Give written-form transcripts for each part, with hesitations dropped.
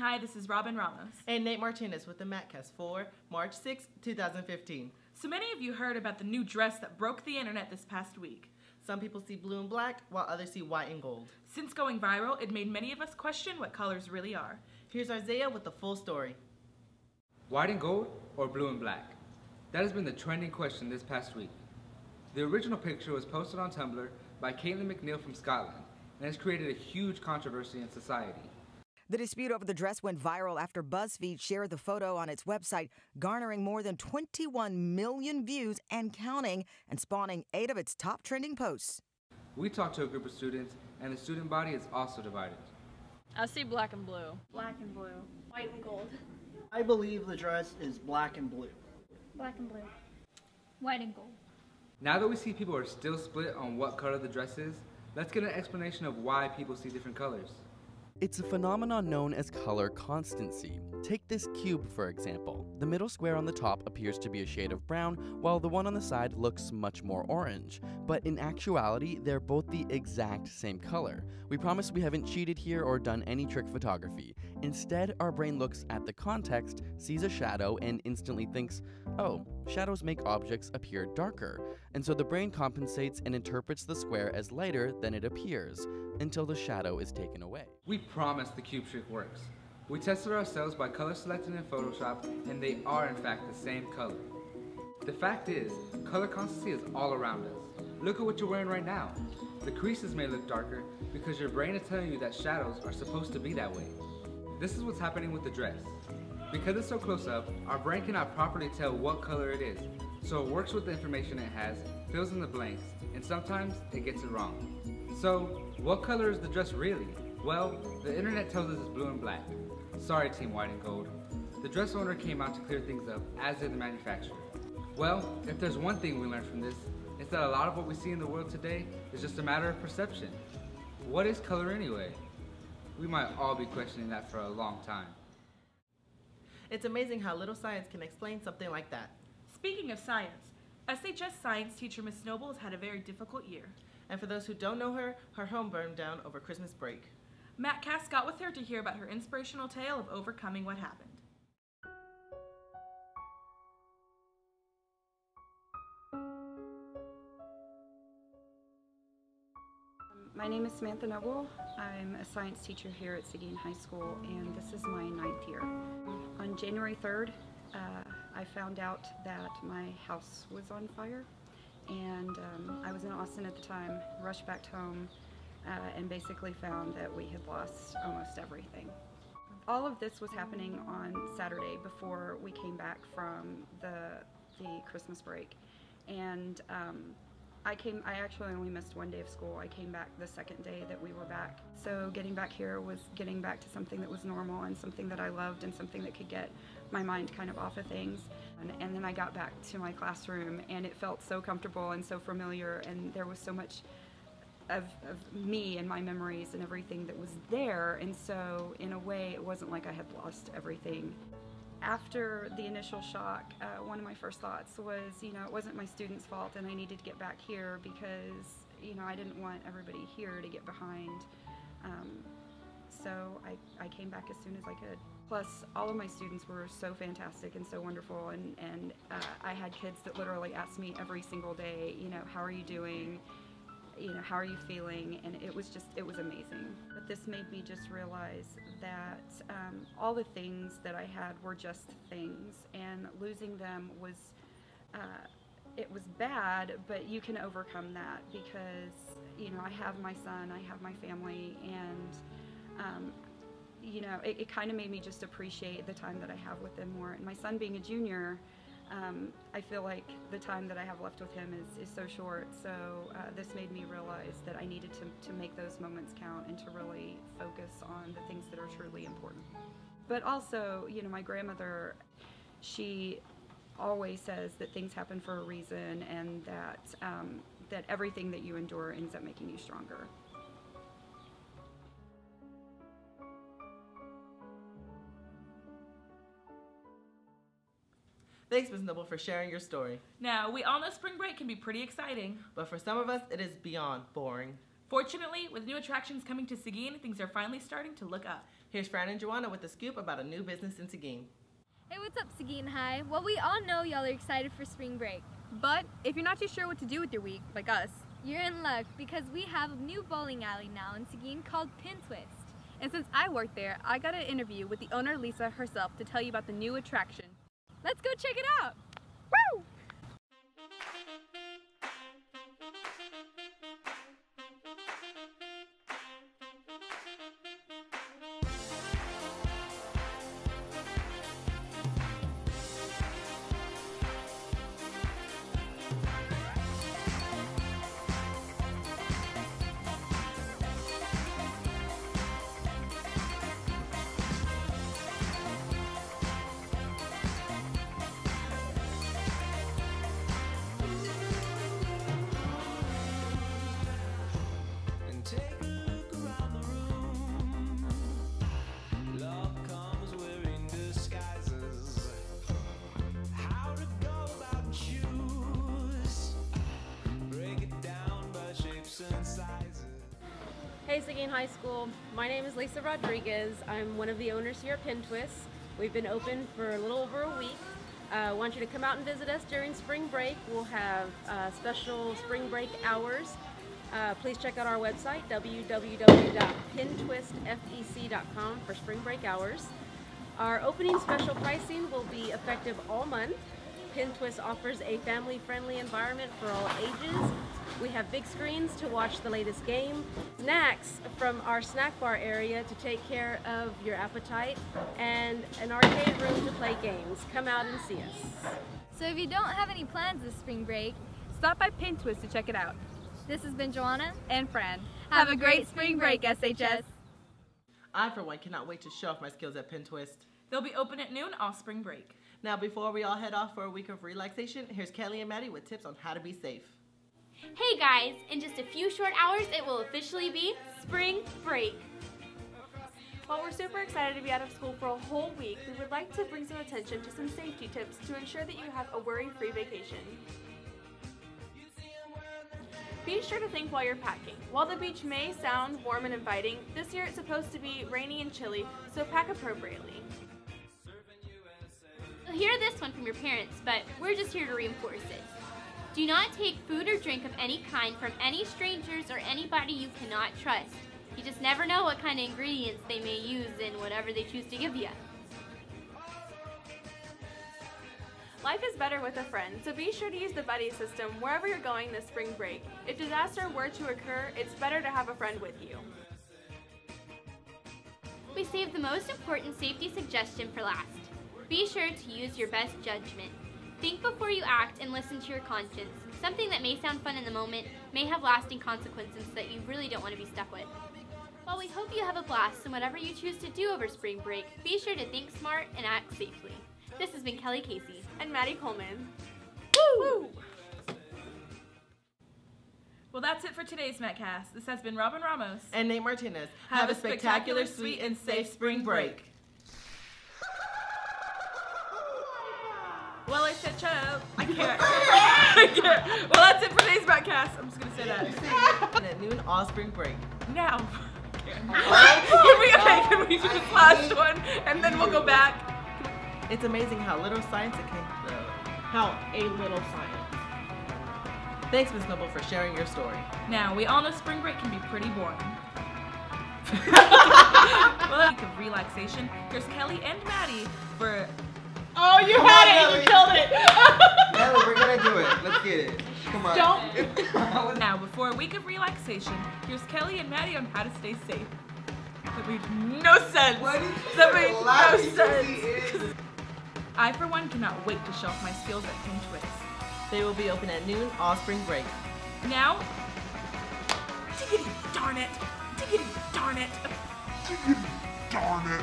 hi, this is Robin Ramos. And Nate Martinez with the MatCast for March 6, 2015. So many of you heard about the new dress that broke the internet this past week. Some people see blue and black, while others see white and gold. Since going viral, it made many of us question what colors really are. Here's Isaiah with the full story. White and gold or blue and black? That has been the trending question this past week. The original picture was posted on Tumblr by Caitlin McNeil from Scotland and has created a huge controversy in society. The dispute over the dress went viral after BuzzFeed shared the photo on its website, garnering more than 21 million views and counting, and spawning 8 of its top trending posts. We talked to a group of students, and the student body is also divided. I see black and blue. Black and blue. White and gold. I believe the dress is black and blue. Black and blue. White and gold. Now that we see people are still split on what color the dress is, let's get an explanation of why people see different colors. It's a phenomenon known as color constancy. Take this cube, for example. The middle square on the top appears to be a shade of brown, while the one on the side looks much more orange. But in actuality, they're both the exact same color. We promise we haven't cheated here or done any trick photography. Instead, our brain looks at the context, sees a shadow, and instantly thinks, oh, shadows make objects appear darker. And so the brain compensates and interprets the square as lighter than it appears, until the shadow is taken away. We promise the cube trick works. We tested ourselves by color selecting in Photoshop, and they are in fact the same color. The fact is, color constancy is all around us. Look at what you're wearing right now. The creases may look darker because your brain is telling you that shadows are supposed to be that way. This is what's happening with the dress. Because it's so close up, our brain cannot properly tell what color it is, so it works with the information it has, fills in the blanks, and sometimes it gets it wrong. So, what color is the dress really? Well, the internet tells us it's blue and black. Sorry, Team White and Gold. The dress owner came out to clear things up, as did the manufacturer. Well, if there's one thing we learned from this, it's that a lot of what we see in the world today is just a matter of perception. What is color anyway? We might all be questioning that for a long time. It's amazing how little science can explain something like that. Speaking of science, SHS science teacher Miss Noble has had a very difficult year. And for those who don't know her, her home burned down over Christmas break. MatCast got with her to hear about her inspirational tale of overcoming what happened. My name is Samantha Noble. I'm a science teacher here at Seguin High School, and this is my 9th year. On January 3rd, I found out that my house was on fire, and I was in Austin at the time, rushed back home, and basically found that we had lost almost everything. All of this was happening on Saturday before we came back from the Christmas break, and I actually only missed one day of school. I came back the second day that we were back. So getting back here was getting back to something that was normal and something that I loved and something that could get my mind kind of off of things. And then I got back to my classroom, and it felt so comfortable and so familiar, and there was so much of me and my memories and everything that was there. And so in a way, it wasn't like I had lost everything. After the initial shock, one of my first thoughts was, it wasn't my students' fault, and I needed to get back here because, I didn't want everybody here to get behind. So I came back as soon as I could. Plus, all of my students were so fantastic and so wonderful, and I had kids that literally asked me every single day, how are you doing? How are you feeling? And it was amazing. But this made me just realize that all the things that I had were just things, and losing them was, it was bad, but you can overcome that because, I have my son, I have my family, and, it kind of made me just appreciate the time that I have with them more. And my son being a junior, I feel like the time that I have left with him is so short, so this made me realize that I needed to make those moments count and to really focus on the things that are truly important. But also, my grandmother, she always says that things happen for a reason, and that everything that you endure ends up making you stronger. Thanks, Ms. Noble, for sharing your story. Now, we all know spring break can be pretty exciting. But for some of us, it is beyond boring. Fortunately, with new attractions coming to Seguin, things are finally starting to look up. Here's Fran and Joanna with a scoop about a new business in Seguin. Hey, what's up, Seguin High? Well, we all know y'all are excited for spring break. But if you're not too sure what to do with your week, like us, You're in luck because we have a new bowling alley now in Seguin called Pin Twist. and since I work there, I got an interview with the owner Lisa herself to tell you about the new attraction. Let's go check it out! Woo! Hey Seguin High School, my name is Lisa Rodriguez. I'm one of the owners here at Pin Twist. We've been open for a little over a week. I want you to come out and visit us during spring break. We'll have special spring break hours. Please check out our website, www.pintwistfec.com for spring break hours. Our opening special pricing will be effective all month. Pin Twist offers a family-friendly environment for all ages. We have big screens to watch the latest game, snacks from our snack bar area to take care of your appetite, and an arcade room to play games. Come out and see us. So if you don't have any plans this spring break, Stop by Pin Twist to check it out. this has been Joanna. And Fran. Have a great spring break, SHS. I, for one, cannot wait to show off my skills at Pin Twist. They'll be open at noon all spring break. Now, before we all head off for a week of relaxation, here's Kelly and Maddie with tips on how to be safe. Hey guys, in just a few short hours it will officially be spring break. While we're super excited to be out of school for a whole week, we would like to bring some attention to some safety tips to ensure that you have a worry-free vacation. Be sure to think while you're packing. While the beach may sound warm and inviting, this year it's supposed to be rainy and chilly, so pack appropriately. You'll hear this one from your parents, but we're just here to reinforce it. Do not take food or drink of any kind from any strangers or anybody you cannot trust. You just never know what kind of ingredients they may use in whatever they choose to give you. Life is better with a friend, so be sure to use the buddy system wherever you're going this spring break. If disaster were to occur, it's better to have a friend with you. We saved the most important safety suggestion for last. Be sure to use your best judgment. Think before you act and listen to your conscience. Something that may sound fun in the moment may have lasting consequences that you really don't want to be stuck with. While we hope you have a blast in whatever you choose to do over spring break, be sure to think smart and act safely. This has been Kelly Casey and Maddie Coleman. Woo! Well, that's it for today's MatCast. This has been Robin Ramos and Nate Martinez. Have a spectacular, sweet, and safe spring break. Well, I said shut up. I can't. I can't. Well, that's it for today's MatCast. I'm just going to say that. And at noon, all spring break. Now. Can we do this last one, and then we'll go back? It's amazing how little science it can do. How a little science. Thanks, Ms. Noble, for sharing your story. Now, we all know spring break can be pretty boring. Well, a week of relaxation. Here's Kelly and Maddie for... Oh, you had it! You killed it! Kelly, we're gonna do it. Let's get it. Come on. Don't. Now, before a week of relaxation, here's Kelly and Maddie on how to stay safe. That made no sense. That made no sense. I, for one, cannot wait to show off my skills at Pin Twist. They will be open at noon all spring break. Now, diggity darn it. Diggity darn it. Diggity darn it.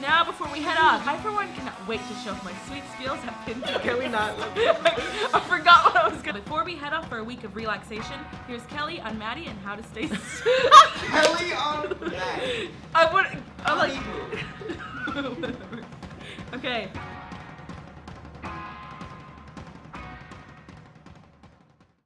Now, before we head off, I, for one, cannot wait to show off my sweet skills at Pin Twist. Can we not? I forgot what I was going to. Before we head off for a week of relaxation, here's Kelly on Maddie and how to stay safe. Kelly on Maddie. I'm like... Okay.